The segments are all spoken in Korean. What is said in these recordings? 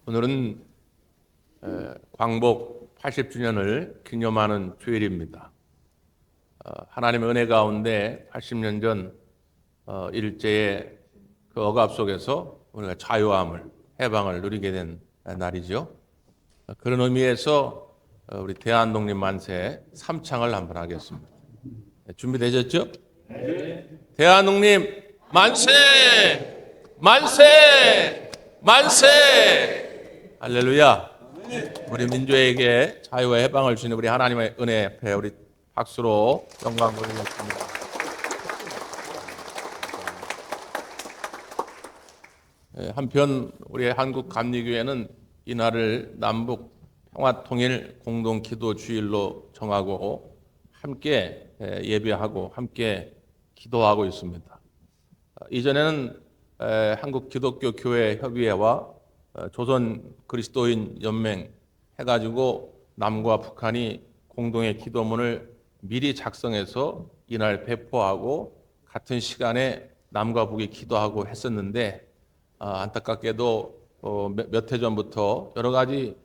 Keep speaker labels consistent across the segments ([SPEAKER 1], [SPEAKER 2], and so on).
[SPEAKER 1] 오늘은 광복 80주년을 기념하는 주일입니다. 하나님의 은혜 가운데 80년 전 일제의 그 억압 속에서 우리가 자유함을, 해방을 누리게 된 날이죠. 그런 의미에서 우리 대한독립 만세 3창을 한번 하겠습니다. 준비되셨죠? 네. 대한독립 만세! 만세! 만세! 할렐루야. 우리 민족에게 자유와 해방을 주는 우리 하나님의 은혜 앞에 우리 박수로 영광 돌리겠습니다. 한편 우리 한국 감리교회는 이날을 남북 평화통일 공동기도주일로 정하고 함께 예배하고 함께 기도하고 있습니다. 이전에는 한국 기독교 교회 협의회와 조선 그리스도인 연맹 해가지고 남과 북한이 공동의 기도문을 미리 작성해서 이날 배포하고 같은 시간에 남과 북이 기도하고 했었는데 안타깝게도 몇 해 전부터 여러 가지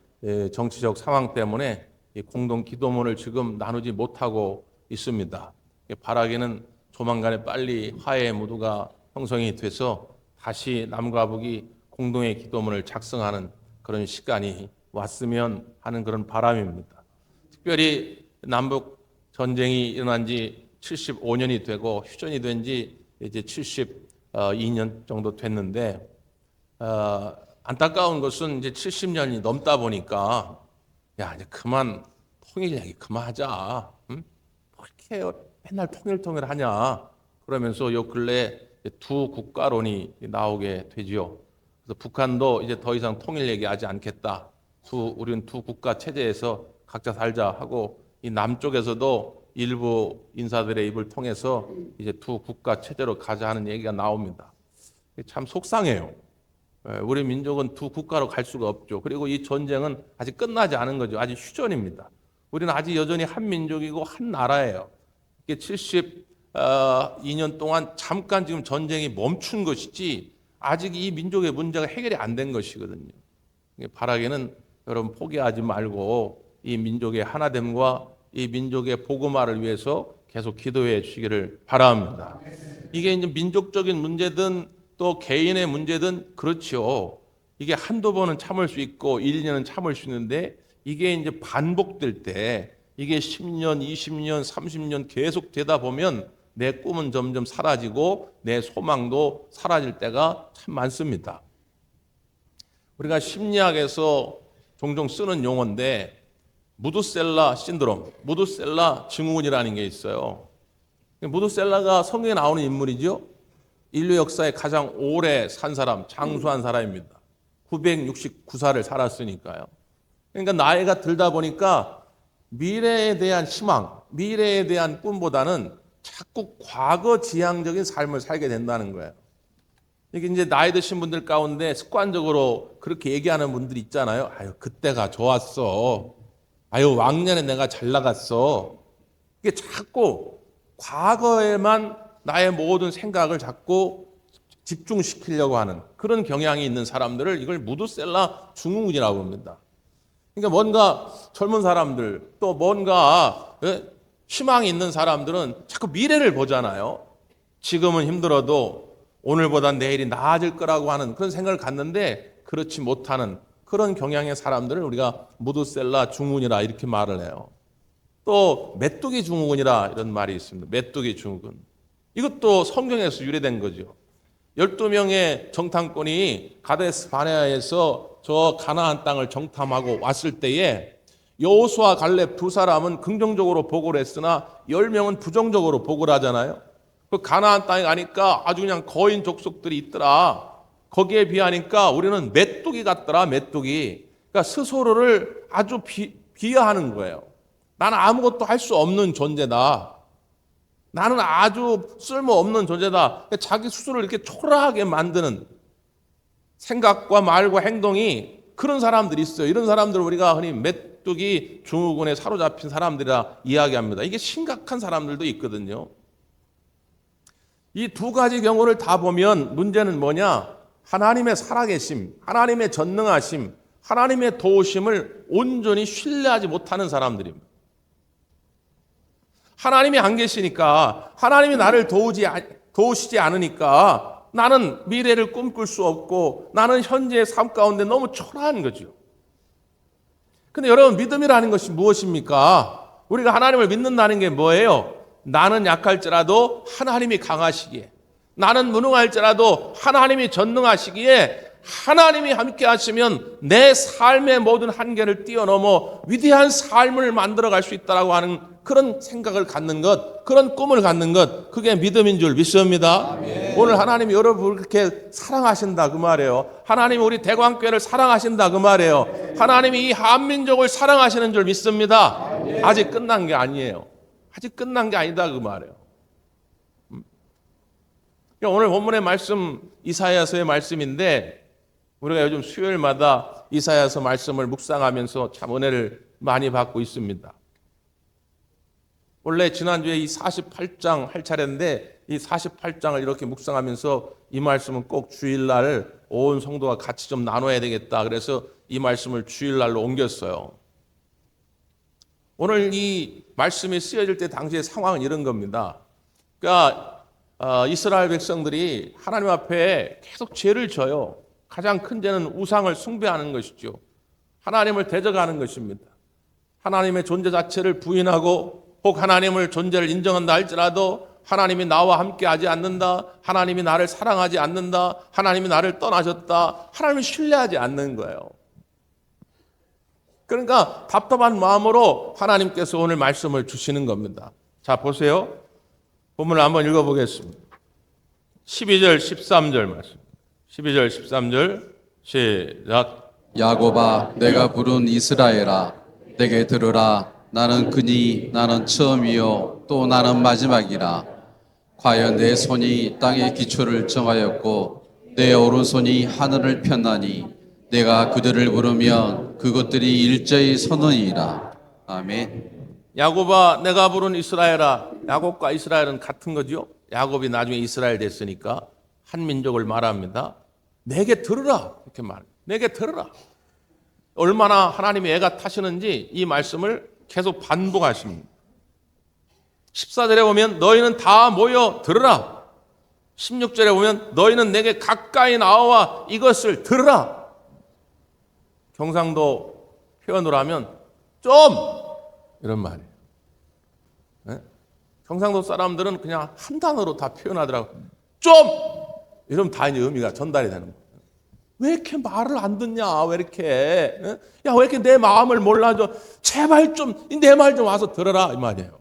[SPEAKER 1] 정치적 상황 때문에 공동 기도문을 지금 나누지 못하고 있습니다. 바라기는 조만간에 빨리 화해의 무드가 형성이 돼서 다시 남과 북이 공동의 기도문을 작성하는 그런 시간이 왔으면 하는 그런 바람입니다. 특별히 남북 전쟁이 일어난 지 75년이 되고 휴전이 된 지 이제 72년 정도 됐는데 안타까운 것은 이제 70년이 넘다 보니까 야 이제 그만 통일 얘기 그만하자. 응? 뭐 이렇게 맨날 통일 하냐 그러면서 요 근래 두 국가론이 나오게 되지요. 그래서 북한도 이제 더 이상 통일 얘기하지 않겠다. 우리는 두 국가 체제에서 각자 살자 하고 이 남쪽에서도 일부 인사들의 입을 통해서 이제 두 국가 체제로 가자 하는 얘기가 나옵니다. 참 속상해요. 우리 민족은 두 국가로 갈 수가 없죠. 그리고 이 전쟁은 아직 끝나지 않은 거죠. 아직 휴전입니다. 우리는 아직 여전히 한 민족이고 한 나라예요. 이게 72년 동안 잠깐 지금 전쟁이 멈춘 것이지 아직 이 민족의 문제가 해결이 안 된 것이거든요. 바라기는 여러분 포기하지 말고 이 민족의 하나됨과 이 민족의 복음화를 위해서 계속 기도해 주시기를 바랍니다. 이게 이제 민족적인 문제든 또 개인의 문제든 그렇죠. 이게 한두 번은 참을 수 있고 1, 2년은 참을 수 있는데 이게 이제 반복될 때 이게 10년, 20년, 30년 계속 되다 보면 내 꿈은 점점 사라지고 내 소망도 사라질 때가 참 많습니다. 우리가 심리학에서 종종 쓰는 용어인데 무드셀라 신드롬, 무드셀라 증후군이라는 게 있어요. 무드셀라가 성경에 나오는 인물이죠. 인류 역사에 가장 오래 산 사람, 장수한 사람입니다. 969살을 살았으니까요. 그러니까 나이가 들다 보니까 미래에 대한 희망, 미래에 대한 꿈보다는 자꾸 과거 지향적인 삶을 살게 된다는 거예요. 이게 이제 나이 드신 분들 가운데 습관적으로 그렇게 얘기하는 분들이 있잖아요. 아유, 그때가 좋았어. 아유, 왕년에 내가 잘 나갔어. 이게 자꾸 과거에만 나의 모든 생각을 자꾸 집중시키려고 하는 그런 경향이 있는 사람들을 이걸 무드셀라 증후군이라고 합니다. 그러니까 뭔가 젊은 사람들 또 뭔가 희망이 있는 사람들은 자꾸 미래를 보잖아요. 지금은 힘들어도 오늘보다 내일이 나아질 거라고 하는 그런 생각을 갖는데 그렇지 못하는 그런 경향의 사람들을 우리가 무드셀라 증후군이라 이렇게 말을 해요. 또 메뚜기 증후군이라 이런 말이 있습니다. 메뚜기 증후군. 이것도 성경에서 유래된 거죠. 12명의 정탐꾼이 가데스 바네아에서 저 가나안 땅을 정탐하고 왔을 때에 여호수아 갈렙 두 사람은 긍정적으로 보고를 했으나 10명은 부정적으로 보고를 하잖아요. 그 가나안 땅에 가니까 아주 그냥 거인 족속들이 있더라. 거기에 비하니까 우리는 메뚜기 같더라, 메뚜기. 그러니까 스스로를 아주 비하하는 거예요. 나는 아무것도 할 수 없는 존재다. 나는 아주 쓸모없는 존재다. 자기 스스로를 이렇게 초라하게 만드는 생각과 말과 행동이 그런 사람들이 있어요. 이런 사람들을 우리가 흔히 메뚜기 증후군에 사로잡힌 사람들이라 이야기합니다. 이게 심각한 사람들도 있거든요. 이 두 가지 경우를 다 보면 문제는 뭐냐? 하나님의 살아계심, 하나님의 전능하심, 하나님의 도우심을 온전히 신뢰하지 못하는 사람들입니다. 하나님이 안 계시니까, 하나님이 나를 도우시지 않으니까 나는 미래를 꿈꿀 수 없고 나는 현재의 삶 가운데 너무 초라한 거죠. 근데 여러분, 믿음이라는 것이 무엇입니까? 우리가 하나님을 믿는다는 게 뭐예요? 나는 약할지라도 하나님이 강하시기에, 나는 무능할지라도 하나님이 전능하시기에 하나님이 함께 하시면 내 삶의 모든 한계를 뛰어넘어 위대한 삶을 만들어갈 수 있다라고 하는 그런 생각을 갖는 것, 그런 꿈을 갖는 것, 그게 믿음인 줄 믿습니다. 아멘. 오늘 하나님이 여러분을 그렇게 사랑하신다 그 말이에요. 하나님이 우리 대광교회를 사랑하신다 그 말이에요. 하나님이 이 한민족을 사랑하시는 줄 믿습니다. 아멘. 아직 끝난 게 아니에요. 아직 끝난 게 아니다 그 말이에요. 오늘 본문의 말씀 이사야서의 말씀인데, 우리가 요즘 수요일마다 이사야서 말씀을 묵상하면서 참 은혜를 많이 받고 있습니다. 원래 지난주에 이 48장 할 차례인데 이 48장을 이렇게 묵상하면서 이 말씀은 꼭 주일날 온 성도가 같이 좀 나눠야 되겠다. 그래서 이 말씀을 주일날로 옮겼어요. 오늘 이 말씀이 쓰여질 때 당시의 상황은 이런 겁니다. 그러니까 이스라엘 백성들이 하나님 앞에 계속 죄를 져요. 가장 큰 죄는 우상을 숭배하는 것이죠. 하나님을 대적하는 것입니다. 하나님의 존재 자체를 부인하고 혹 하나님을 존재를 인정한다 할지라도 하나님이 나와 함께 하지 않는다, 하나님이 나를 사랑하지 않는다, 하나님이 나를 떠나셨다, 하나님을 신뢰하지 않는 거예요. 그러니까 답답한 마음으로 하나님께서 오늘 말씀을 주시는 겁니다. 자, 보세요. 본문을 한번 읽어보겠습니다. 12절 13절 말씀. 12절 13절 시작.
[SPEAKER 2] 야곱아, 내가 부른 이스라엘아, 내게 들으라. 나는 그니 나는 처음이요 또 나는 마지막이라. 과연 내 손이 땅의 기초를 정하였고 내 오른손이 하늘을 폈나니 내가 그들을 부르면 그것들이 일제히 서느니라. 아멘.
[SPEAKER 1] 야곱아, 내가 부른 이스라엘아. 야곱과 이스라엘은 같은 거죠. 야곱이 나중에 이스라엘 됐으니까 한 민족을 말합니다. 내게 들으라, 이렇게 말합니다. 내게 들으라. 얼마나 하나님이 애가 타시는지 이 말씀을 계속 반복하십니다. 14절에 보면 너희는 다 모여 들으라. 16절에 보면 너희는 내게 가까이 나와 이것을 들으라. 경상도 표현으로 하면 좀 이런 말이에요. 네? 경상도 사람들은 그냥 한 단어로 다 표현하더라고요. 좀! 이러면 다 이제 의미가 전달이 되는 거예요. 왜 이렇게 말을 안 듣냐? 왜 이렇게? 야, 왜 이렇게 내 마음을 몰라줘? 제발 좀 내 말 좀 와서 들어라 이 말이에요.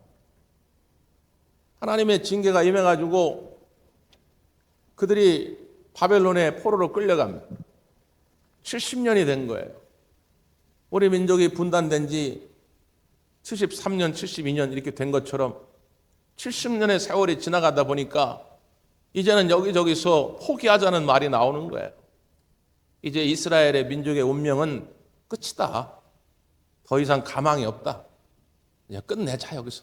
[SPEAKER 1] 하나님의 징계가 임해가지고 그들이 바벨론의 포로로 끌려갑니다. 70년이 된 거예요. 우리 민족이 분단된 지 73년, 72년 이렇게 된 것처럼 70년의 세월이 지나가다 보니까 이제는 여기저기서 포기하자는 말이 나오는 거예요. 이제 이스라엘의 민족의 운명은 끝이다. 더 이상 가망이 없다. 이제 끝내자 여기서.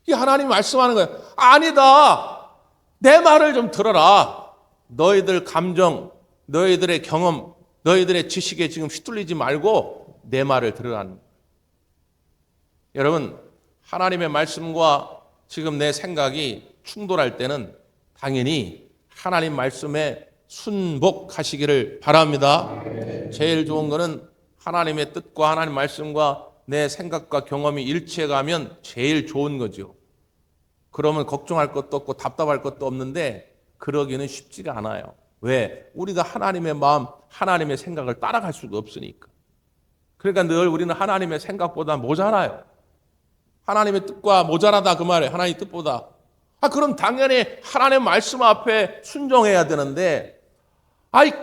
[SPEAKER 1] 이 하나님이 말씀하는 거예요. 아니다. 내 말을 좀 들어라. 너희들 감정, 너희들의 경험, 너희들의 지식에 지금 휘둘리지 말고 내 말을 들으라는 거예요. 여러분, 하나님의 말씀과 지금 내 생각이 충돌할 때는 당연히 하나님 말씀에 순복하시기를 바랍니다. 제일 좋은 거는 하나님의 뜻과 하나님 말씀과 내 생각과 경험이 일치해가면 제일 좋은 거죠. 그러면 걱정할 것도 없고 답답할 것도 없는데 그러기는 쉽지가 않아요. 왜? 우리가 하나님의 마음, 하나님의 생각을 따라갈 수가 없으니까. 그러니까 늘 우리는 하나님의 생각보다 모자라요. 하나님의 뜻과 모자라다 그 말이에요. 하나님 뜻보다. 그럼 당연히 하나님의 말씀 앞에 순종해야 되는데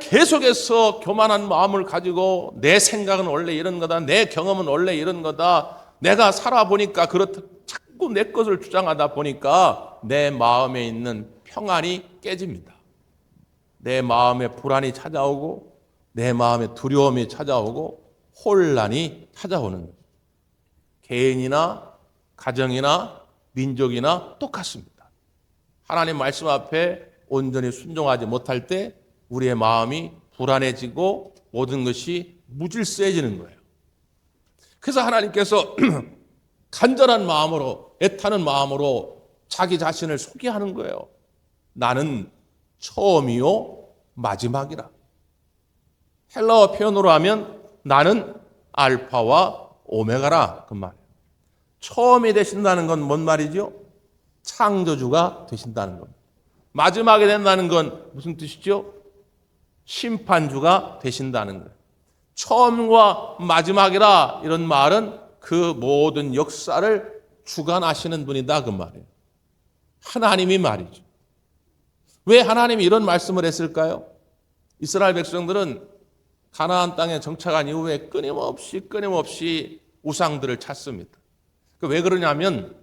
[SPEAKER 1] 계속해서 교만한 마음을 가지고 내 생각은 원래 이런 거다. 내 경험은 원래 이런 거다. 내가 살아보니까 그렇다. 자꾸 내 것을 주장하다 보니까 내 마음에 있는 평안이 깨집니다. 내 마음에 불안이 찾아오고 내 마음에 두려움이 찾아오고 혼란이 찾아오는 거예요. 개인이나 가정이나 민족이나 똑같습니다. 하나님 말씀 앞에 온전히 순종하지 못할 때 우리의 마음이 불안해지고 모든 것이 무질서해지는 거예요. 그래서 하나님께서 간절한 마음으로, 애타는 마음으로 자기 자신을 소개하는 거예요. 나는 처음이요 마지막이라. 헬라어 표현으로 하면 나는 알파와 오메가라, 그 말이에요. 처음이 되신다는 건 뭔 말이죠? 창조주가 되신다는 겁니다. 마지막에 된다는 건 무슨 뜻이죠? 심판주가 되신다는 거예요. 처음과 마지막이라 이런 말은 그 모든 역사를 주관하시는 분이다, 그 말이에요. 하나님이 말이죠. 왜 하나님이 이런 말씀을 했을까요? 이스라엘 백성들은 가나안 땅에 정착한 이후에 끊임없이 우상들을 찾습니다. 왜 그러냐면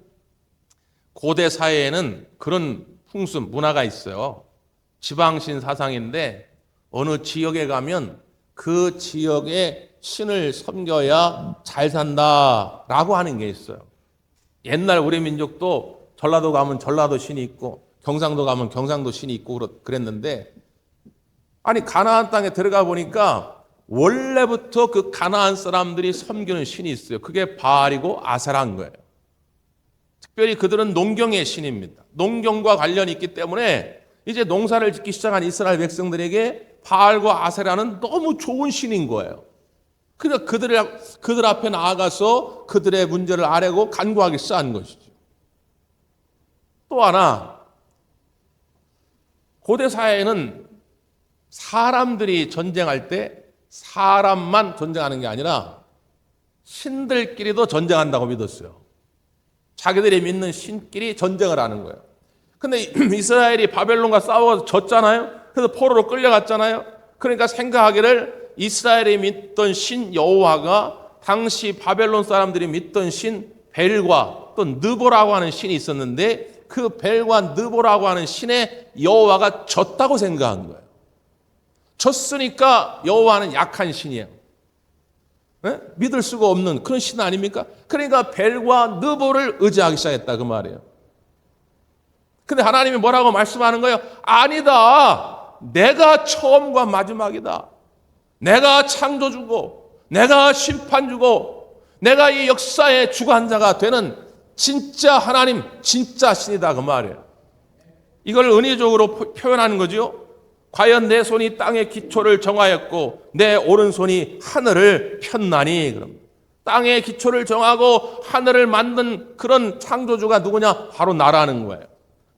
[SPEAKER 1] 고대 사회에는 그런 풍습, 문화가 있어요. 지방신 사상인데 어느 지역에 가면 그 지역의 신을 섬겨야 잘 산다라고 하는 게 있어요. 옛날 우리 민족도 전라도 가면 전라도 신이 있고 경상도 가면 경상도 신이 있고 그랬는데, 아니 가나안 땅에 들어가 보니까 원래부터 그 가나안 사람들이 섬기는 신이 있어요. 그게 바알이고 아세라인 거예요. 특별히 그들은 농경의 신입니다. 농경과 관련이 있기 때문에 이제 농사를 짓기 시작한 이스라엘 백성들에게 바알과 아세라는 너무 좋은 신인 거예요. 그러니까 그들 앞에 나아가서 그들의 문제를 아뢰고 간구하기 시작한 것이죠. 또 하나, 고대 사회에는 사람들이 전쟁할 때 사람만 전쟁하는 게 아니라 신들끼리도 전쟁한다고 믿었어요. 자기들이 믿는 신끼리 전쟁을 하는 거예요. 근데 이스라엘이 바벨론과 싸워서 졌잖아요. 그래서 포로로 끌려갔잖아요. 그러니까 생각하기를 이스라엘이 믿던 신 여호와가 당시 바벨론 사람들이 믿던 신 벨과 또 느보라고 하는 신이 있었는데 그 벨과 느보라고 하는 신의 여호와가 졌다고 생각한 거예요. 졌으니까 여호와는 약한 신이에요. 네? 믿을 수가 없는 그런 신 아닙니까? 그러니까 벨과 느보를 의지하기 시작했다, 그 말이에요. 근데 하나님이 뭐라고 말씀하는 거예요? 아니다. 내가 처음과 마지막이다. 내가 창조주고 내가 심판주고 내가 이 역사의 주관자가 되는 진짜 하나님, 진짜 신이다, 그 말이에요. 이걸 은혜적으로 표현하는 거죠. 과연 내 손이 땅의 기초를 정하였고 내 오른손이 하늘을 폈나니. 그럼 땅의 기초를 정하고 하늘을 만든 그런 창조주가 누구냐? 바로 나라는 거예요.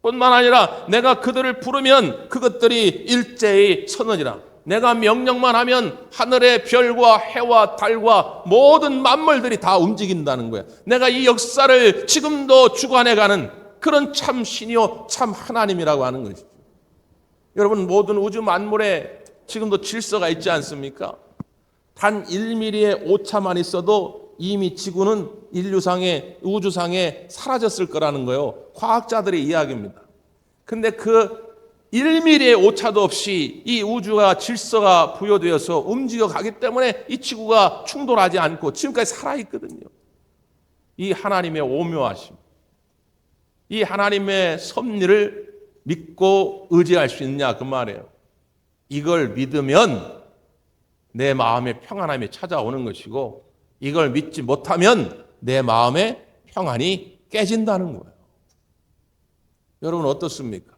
[SPEAKER 1] 뿐만 아니라 내가 그들을 부르면 그것들이 일제히 서느니라. 내가 명령만 하면 하늘의 별과 해와 달과 모든 만물들이 다 움직인다는 거예요. 내가 이 역사를 지금도 주관해가는 그런 참 신이요 참 하나님이라고 하는 것이죠. 여러분, 모든 우주 만물에 지금도 질서가 있지 않습니까? 단 1mm의 오차만 있어도 이미 지구는 인류상에, 우주상에 사라졌을 거라는 거예요. 과학자들의 이야기입니다. 근데 그 1mm의 오차도 없이 이 우주가 질서가 부여되어서 움직여가기 때문에 이 지구가 충돌하지 않고 지금까지 살아있거든요. 이 하나님의 오묘하심, 이 하나님의 섭리를 믿고 의지할 수 있냐, 그 말이에요. 이걸 믿으면 내 마음에 평안함이 찾아오는 것이고 이걸 믿지 못하면 내 마음에 평안이 깨진다는 거예요. 여러분 어떻습니까?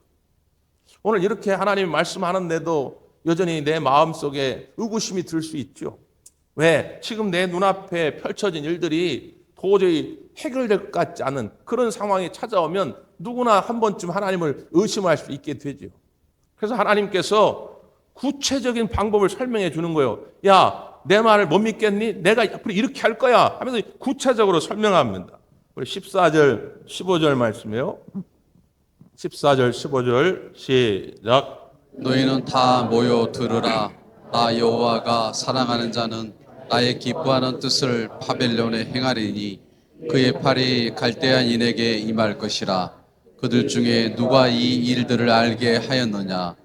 [SPEAKER 1] 오늘 이렇게 하나님이 말씀하는데도 여전히 내 마음속에 의구심이 들 수 있죠. 왜? 지금 내 눈앞에 펼쳐진 일들이 도저히 해결될 것 같지 않은 그런 상황이 찾아오면 누구나 한 번쯤 하나님을 의심할 수 있게 되죠. 그래서 하나님께서 구체적인 방법을 설명해 주는 거예요. 야, 내 말을 못 믿겠니? 내가 앞으로 이렇게 할 거야 하면서 구체적으로 설명합니다. 우리 14절, 15절 말씀이에요. 14절, 15절 시작.
[SPEAKER 2] 너희는 다 모여 들으라. 나 여호와가 사랑하는 자는 나의 기뻐하는 뜻을 바벨론에 행하리니 그의 팔이 갈대아인에게 임할 것이라. 그들 중에 누가 이 일들을 알게 하였느냐?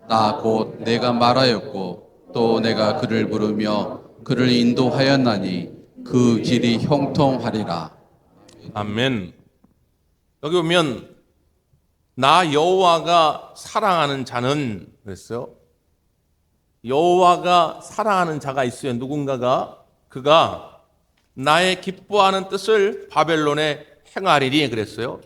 [SPEAKER 2] 나 곧 내가 말하였고 또 내가 그를 부르며 그를 인도하였나니 그 길이 형통하리라.
[SPEAKER 1] 아멘. 여기 보면 나 여호와가 사랑하는 자는 그랬어요. 여호와가 사랑하는 자가 있어요. 누군가가 그가 나의 기뻐하는 뜻을 바벨론에 행하리니 그랬어요.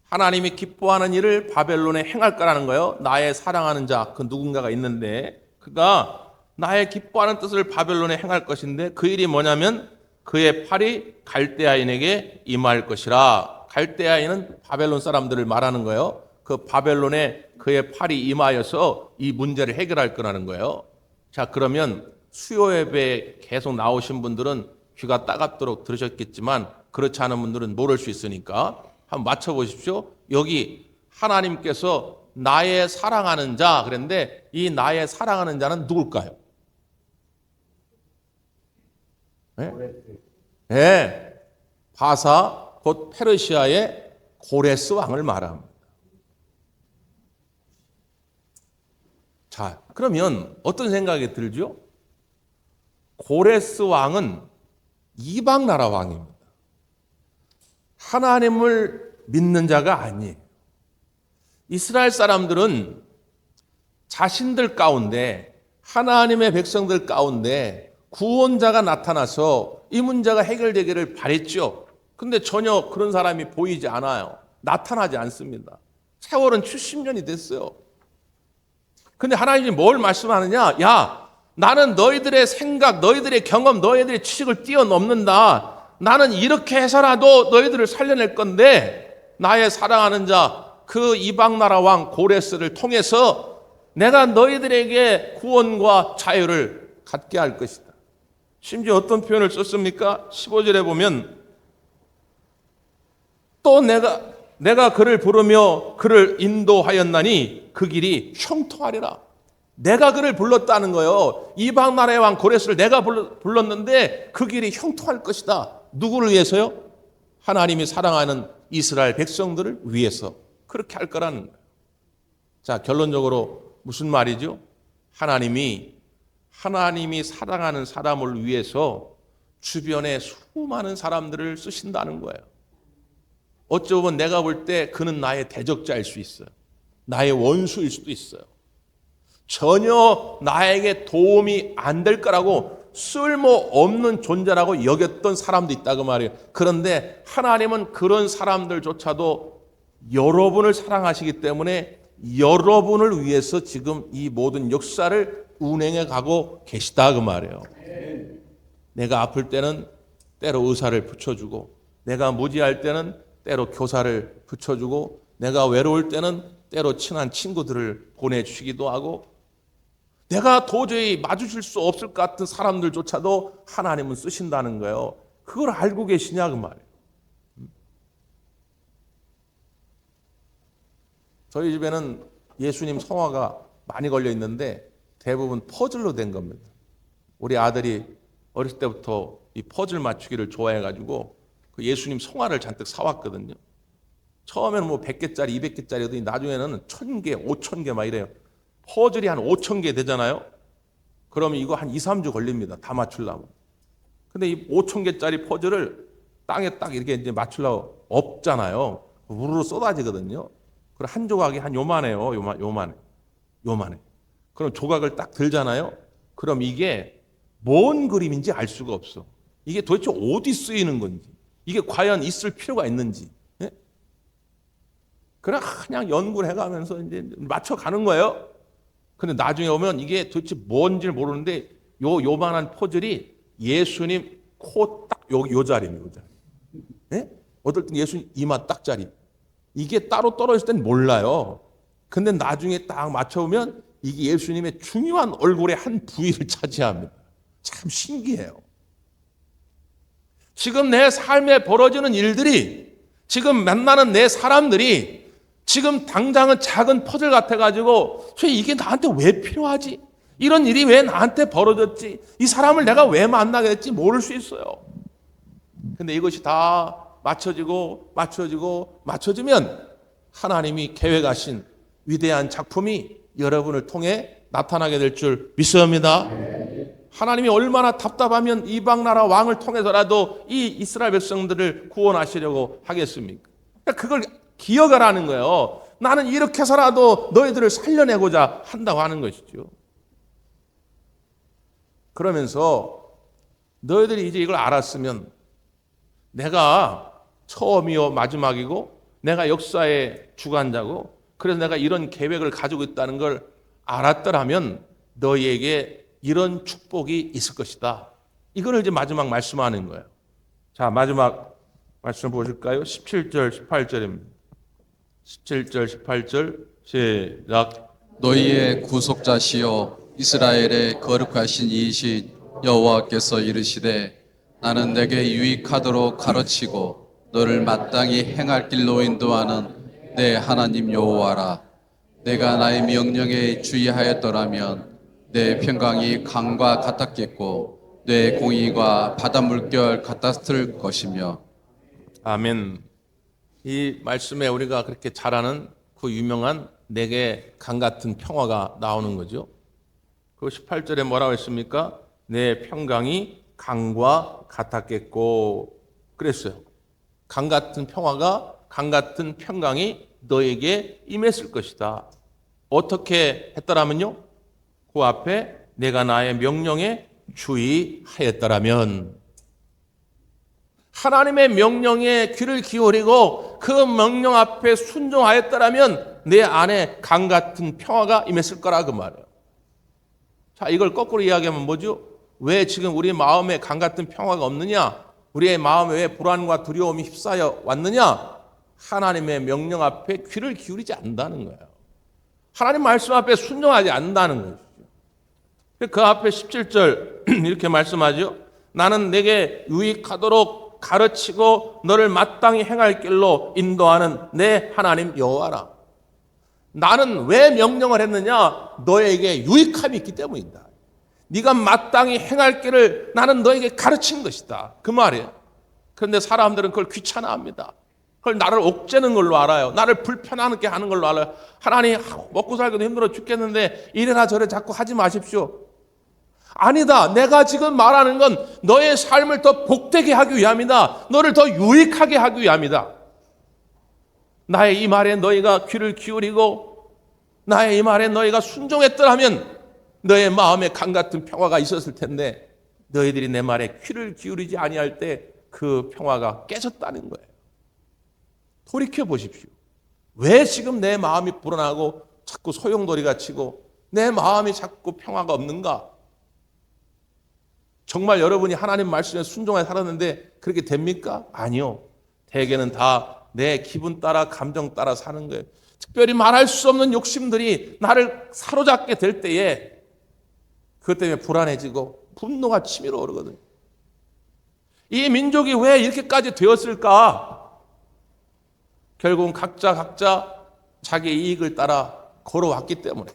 [SPEAKER 1] 하나님이 기뻐하는 일을 바벨론에 행할 거라는 거예요. 나의 사랑하는 자, 그 누군가가 있는데 그가 나의 기뻐하는 뜻을 바벨론에 행할 것인데 그 일이 뭐냐면 그의 팔이 갈대아인에게 임할 것이라. 갈대아인은 바벨론 사람들을 말하는 거예요. 그 바벨론에 그의 팔이 임하여서 이 문제를 해결할 거라는 거예요. 자, 그러면 수요 예배에 계속 나오신 분들은 귀가 따갑도록 들으셨겠지만 그렇지 않은 분들은 모를 수 있으니까 한번 맞춰보십시오. 여기 하나님께서 나의 사랑하는 자 그랬는데 이 나의 사랑하는 자는 누굴까요? 네? 네. 바사 곧 페르시아의 고레스 왕을 말합니다. 자, 그러면 어떤 생각이 들죠? 고레스 왕은 이방 나라 왕입니다. 하나님을 믿는 자가 아니에요. 이스라엘 사람들은 자신들 가운데 하나님의 백성들 가운데 구원자가 나타나서 이 문제가 해결되기를 바랬죠. 근데 전혀 그런 사람이 보이지 않아요. 나타나지 않습니다. 세월은 70년이 됐어요. 근데 하나님이 뭘 말씀하느냐? 야, 나는 너희들의 생각, 너희들의 경험, 너희들의 지식을 뛰어넘는다. 나는 이렇게 해서라도 너희들을 살려낼 건데 나의 사랑하는 자, 그 이방 나라 왕 고레스를 통해서 내가 너희들에게 구원과 자유를 갖게 할 것이다. 심지어 어떤 표현을 썼습니까? 15절에 보면 또 내가 그를 부르며 그를 인도하였나니 그 길이 형통하리라. 내가 그를 불렀다는 거예요. 이방 나라의 왕 고레스를 내가 불렀는데 그 길이 형통할 것이다. 누구를 위해서요? 하나님이 사랑하는 이스라엘 백성들을 위해서 그렇게 할 거라는 거예요. 자, 결론적으로 무슨 말이죠? 하나님이 사랑하는 사람을 위해서 주변에 수많은 사람들을 쓰신다는 거예요. 어쩌면 내가 볼 때 그는 나의 대적자일 수 있어요. 나의 원수일 수도 있어요. 전혀 나에게 도움이 안 될 거라고 쓸모없는 존재라고 여겼던 사람도 있다고 말이에요. 그런데 하나님은 그런 사람들조차도 여러분을 사랑하시기 때문에 여러분을 위해서 지금 이 모든 역사를 운행해 가고 계시다 그 말이에요. 내가 아플 때는 때로 의사를 붙여주고 내가 무지할 때는 때로 교사를 붙여주고 내가 외로울 때는 때로 친한 친구들을 보내주시기도 하고 내가 도저히 마주칠 수 없을 것 같은 사람들조차도 하나님은 쓰신다는 거예요. 그걸 알고 계시냐 그 말이에요. 저희 집에는 예수님 성화가 많이 걸려 있는데 대부분 퍼즐로 된 겁니다. 우리 아들이 어렸을 때부터 이 퍼즐 맞추기를 좋아해가지고 그 예수님 성화를 잔뜩 사왔거든요. 처음에는 뭐 100개짜리, 200개짜리더니 나중에는 1000개, 5000개 막 이래요. 퍼즐이 한 5000개 되잖아요. 그러면 이거 한 2, 3주 걸립니다. 다 맞추려면. 근데 이 5000개짜리 퍼즐을 땅에 딱 이렇게 이제 맞추려고 없잖아요. 우르르 쏟아지거든요. 그럼 한 조각이 한 요만해요. 요만해. 그럼 조각을 딱 들잖아요. 그럼 이게 뭔 그림인지 알 수가 없어. 이게 도대체 어디 쓰이는 건지. 이게 과연 있을 필요가 있는지. 예? 그냥 연구를 해가면서 이제 맞춰가는 거예요. 근데 나중에 오면 이게 도대체 뭔지 모르는데 요만한 퍼즐이 예수님 코 딱 요 자리입니다. 요 자리. 예? 어떨 땐 예수님 이마 딱 자리. 이게 따로 떨어질 땐 몰라요. 근데 나중에 딱 맞춰보면 이게 예수님의 중요한 얼굴의 한 부위를 차지합니다. 참 신기해요. 지금 내 삶에 벌어지는 일들이, 지금 만나는 내 사람들이 지금 당장은 작은 퍼즐 같아가지고 이게 나한테 왜 필요하지? 이런 일이 왜 나한테 벌어졌지? 이 사람을 내가 왜 만나게 됐지? 모를 수 있어요. 근데 이것이 다 맞춰지면 하나님이 계획하신 위대한 작품이 여러분을 통해 나타나게 될 줄 믿습니다. 하나님이 얼마나 답답하면 이방 나라 왕을 통해서라도 이 이스라엘 백성들을 구원하시려고 하겠습니까? 그러니까 그걸 기억하라는 거예요. 나는 이렇게 해서라도 너희들을 살려내고자 한다고 하는 것이죠. 그러면서 너희들이 이제 이걸 알았으면 내가 처음이요 마지막이고 내가 역사의 주관자고 그래서 내가 이런 계획을 가지고 있다는 걸 알았더라면 너희에게 이런 축복이 있을 것이다. 이걸 이제 마지막 말씀하는 거예요. 자, 마지막 말씀 보실까요? 17절, 18절입니다. 17절, 18절 시작.
[SPEAKER 2] 너희의 구속자시요 이스라엘의 거룩하신 이이신 여호와께서 이르시되 나는 내게 유익하도록 가르치고 너를 마땅히 행할 길로 인도하는 내 하나님 여호와라. 내가 나의 명령에 주의하였더라면 내 평강이 강과 같았겠고 내 공의가 바다 물결 같았을 것이며.
[SPEAKER 1] 아멘. 이 말씀에 우리가 그렇게 잘 아는 그 유명한 내게 강 같은 평화가 나오는 거죠. 그 18절에 뭐라고 했습니까? 내 평강이 강과 같았겠고 그랬어요. 강 같은 평화가 강 같은 평강이 너에게 임했을 것이다. 어떻게 했더라면요? 그 앞에 내가 나의 명령에 주의하였더라면, 하나님의 명령에 귀를 기울이고 그 명령 앞에 순종하였더라면 내 안에 강 같은 평화가 임했을 거라 그 말이에요. 자, 이걸 거꾸로 이야기하면 뭐죠? 왜 지금 우리 마음에 강 같은 평화가 없느냐? 우리의 마음에 왜 불안과 두려움이 휩싸여 왔느냐? 하나님의 명령 앞에 귀를 기울이지 않는다는 거예요. 하나님 말씀 앞에 순종하지 않는다는 거죠. 그 앞에 17절 이렇게 말씀하죠. 나는 내게 유익하도록 가르치고 너를 마땅히 행할 길로 인도하는 내 하나님 여호와라. 나는 왜 명령을 했느냐? 너에게 유익함이 있기 때문이다. 네가 마땅히 행할 길을 나는 너에게 가르친 것이다. 그 말이에요. 그런데 사람들은 그걸 귀찮아합니다. 그걸 나를 옥죄는 걸로 알아요. 나를 불편하게 하는 걸로 알아요. 하나님, 먹고 살기도 힘들어 죽겠는데 이래라 저래 자꾸 하지 마십시오. 아니다. 내가 지금 말하는 건 너의 삶을 더 복되게 하기 위함이다. 너를 더 유익하게 하기 위함이다. 나의 이 말에 너희가 귀를 기울이고 나의 이 말에 너희가 순종했더라면 너의 마음에 강 같은 평화가 있었을 텐데 너희들이 내 말에 귀를 기울이지 아니할 때 그 평화가 깨졌다는 거예요. 돌이켜 보십시오. 왜 지금 내 마음이 불안하고 자꾸 소용돌이가 치고 내 마음이 자꾸 평화가 없는가? 정말 여러분이 하나님 말씀에 순종하여 살았는데 그렇게 됩니까? 아니요. 대개는 다 내 기분 따라 감정 따라 사는 거예요. 특별히 말할 수 없는 욕심들이 나를 사로잡게 될 때에 그것 때문에 불안해지고 분노가 치밀어 오르거든요. 이 민족이 왜 이렇게까지 되었을까? 결국은 각자 자기 이익을 따라 걸어왔기 때문에,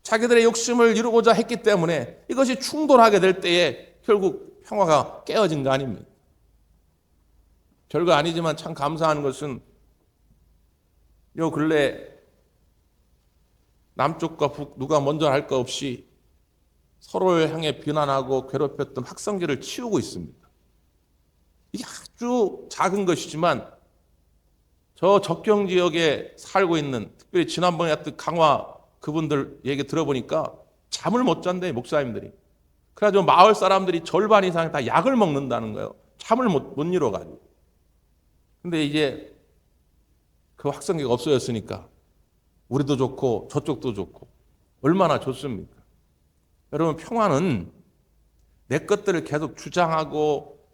[SPEAKER 1] 자기들의 욕심을 이루고자 했기 때문에 이것이 충돌하게 될 때에 결국 평화가 깨어진 거 아닙니까? 별거 아니지만 참 감사한 것은 요 근래 남쪽과 북 누가 먼저 할 거 없이 서로를 향해 비난하고 괴롭혔던 확성기를 치우고 있습니다. 이게 아주 작은 것이지만 저 접경 지역에 살고 있는, 특별히 지난번에 했던 강화 그분들 얘기 들어보니까 잠을 못 잔대, 목사님들이. 그래가지고 마을 사람들이 절반 이상 다 약을 먹는다는 거예요. 잠을 못 이뤄가지고. 근데 이제 그 확성기가 없어졌으니까 우리도 좋고 저쪽도 좋고 얼마나 좋습니까? 여러분, 평화는 내 것들을 계속 주장하고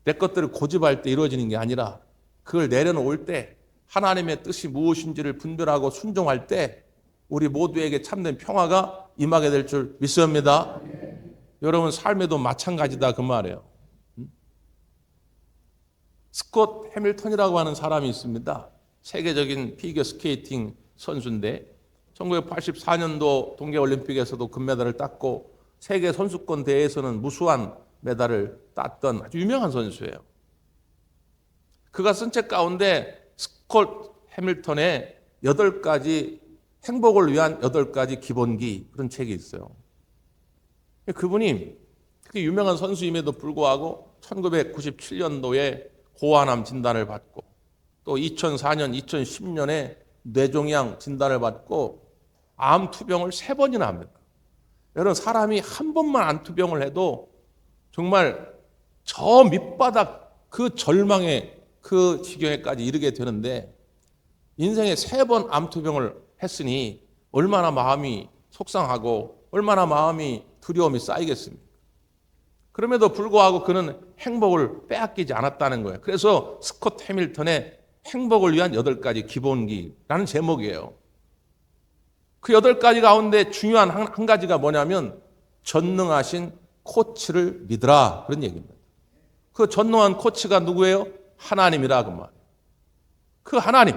[SPEAKER 1] 내 것들을 고집할 때 이루어지는 게 아니라 그걸 내려놓을 때, 하나님의 뜻이 무엇인지를 분별하고 순종할 때 우리 모두에게 참된 평화가 임하게 될 줄 믿습니다. 여러분, 삶에도 마찬가지다 그 말이에요. 스콧 해밀턴이라고 하는 사람이 있습니다. 세계적인 피겨 스케이팅 선수인데 1984년도 동계올림픽에서도 금메달을 땄고 세계 선수권 대회에서는 무수한 메달을 땄던 아주 유명한 선수예요. 그가 쓴 책 가운데 스콧 해밀턴의 8가지 행복을 위한 8가지 기본기, 그런 책이 있어요. 그분이 그렇게 유명한 선수임에도 불구하고 1997년도에 고환암 진단을 받고 또 2004년, 2010년에 뇌종양 진단을 받고 암 투병을 3번이나 합니다. 여러분, 사람이 한 번만 안투병을 해도 정말 저 밑바닥 그 절망의 그 지경에까지 이르게 되는데, 인생에 3번 암투병을 했으니 얼마나 마음이 속상하고 얼마나 마음이 두려움이 쌓이겠습니까? 그럼에도 불구하고 그는 행복을 빼앗기지 않았다는 거예요. 그래서 스콧 해밀턴의 행복을 위한 8가지 기본기라는 제목이에요. 그 8가지 가운데 중요한 한 가지가 뭐냐면 전능하신 코치를 믿으라, 그런 얘기입니다. 그 전능한 코치가 누구예요? 하나님이라, 그 말이에요. 그 하나님,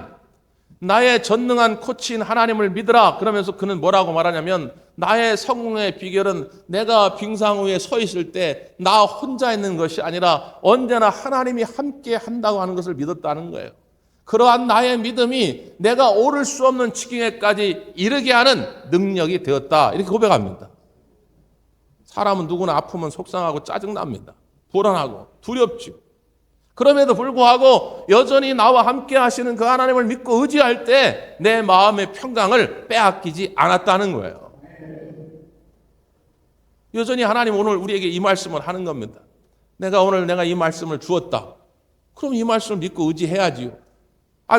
[SPEAKER 1] 나의 전능한 코치인 하나님을 믿으라. 그러면서 그는 뭐라고 말하냐면, 나의 성공의 비결은 내가 빙상 위에 서 있을 때 나 혼자 있는 것이 아니라 언제나 하나님이 함께 한다고 하는 것을 믿었다는 거예요. 그러한 나의 믿음이 내가 오를 수 없는 지경에까지 이르게 하는 능력이 되었다, 이렇게 고백합니다. 사람은 누구나 아프면 속상하고 짜증납니다. 불안하고 두렵죠. 그럼에도 불구하고 여전히 나와 함께 하시는 그 하나님을 믿고 의지할 때 내 마음의 평강을 빼앗기지 않았다는 거예요. 여전히 하나님 오늘 우리에게 이 말씀을 하는 겁니다. 내가 이 말씀을 주었다. 그럼 이 말씀을 믿고 의지해야지요.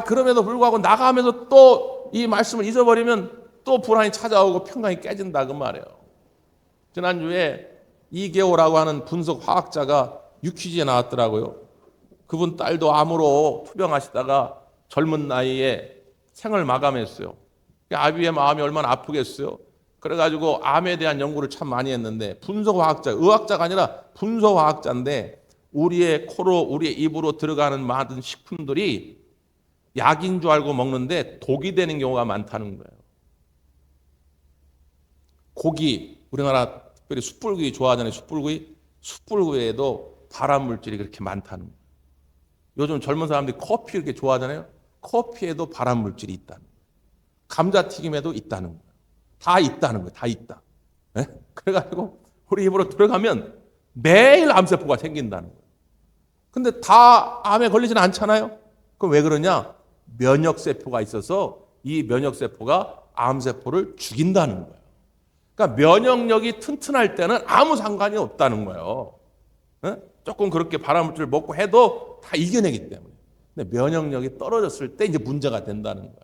[SPEAKER 1] 그럼에도 불구하고 나가면서 또 이 말씀을 잊어버리면 또 불안이 찾아오고 평강이 깨진다, 그 말이에요. 지난주에 이계호라고 하는 분석 화학자가 유퀴즈에 나왔더라고요. 그분 딸도 암으로 투병하시다가 젊은 나이에 생을 마감했어요. 아비의 마음이 얼마나 아프겠어요. 그래가지고 암에 대한 연구를 참 많이 했는데, 분석화학자, 의학자가 아니라 분석화학자인데, 우리의 코로, 우리의 입으로 들어가는 많은 식품들이 약인 줄 알고 먹는데 독이 되는 경우가 많다는 거예요. 고기, 우리나라 특별히 숯불구이 좋아하잖아요. 숯불구이에도 발암물질이 그렇게 많다는 거예요. 요즘 젊은 사람들이 커피 이렇게 좋아하잖아요. 커피에도 발암물질이 있다는 거예요. 감자튀김에도 있다는 거예요. 다 있다는 거예요. 다 있다. 네? 그래가지고 우리 입으로 들어가면 매일 암세포가 생긴다는 거예요. 근데 다 암에 걸리지는 않잖아요. 그럼 왜 그러냐? 면역세포가 있어서 이 면역세포가 암세포를 죽인다는 거예요. 그러니까 면역력이 튼튼할 때는 아무 상관이 없다는 거예요. 네? 조금 그렇게 발암물질을 먹고 해도 다 이겨내기 때문에. 근데 면역력이 떨어졌을 때 이제 문제가 된다는 거예요.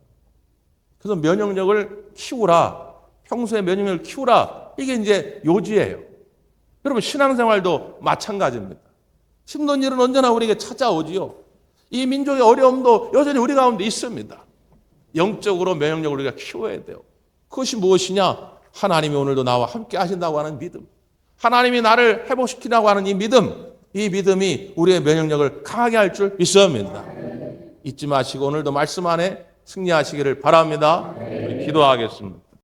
[SPEAKER 1] 그래서 면역력을 키우라. 평소에 면역력을 키우라. 이게 이제 요지예요. 여러분, 신앙생활도 마찬가지입니다. 힘든 일은 언제나 우리에게 찾아오지요. 이 민족의 어려움도 여전히 우리 가운데 있습니다. 영적으로 면역력을 우리가 키워야 돼요. 그것이 무엇이냐? 하나님이 오늘도 나와 함께 하신다고 하는 믿음. 하나님이 나를 회복시키라고 하는 이 믿음. 이 믿음이 우리의 면역력을 강하게 할 줄 믿습니다. 잊지 마시고 오늘도 말씀 안에 승리하시기를 바랍니다. 우리 기도하겠습니다.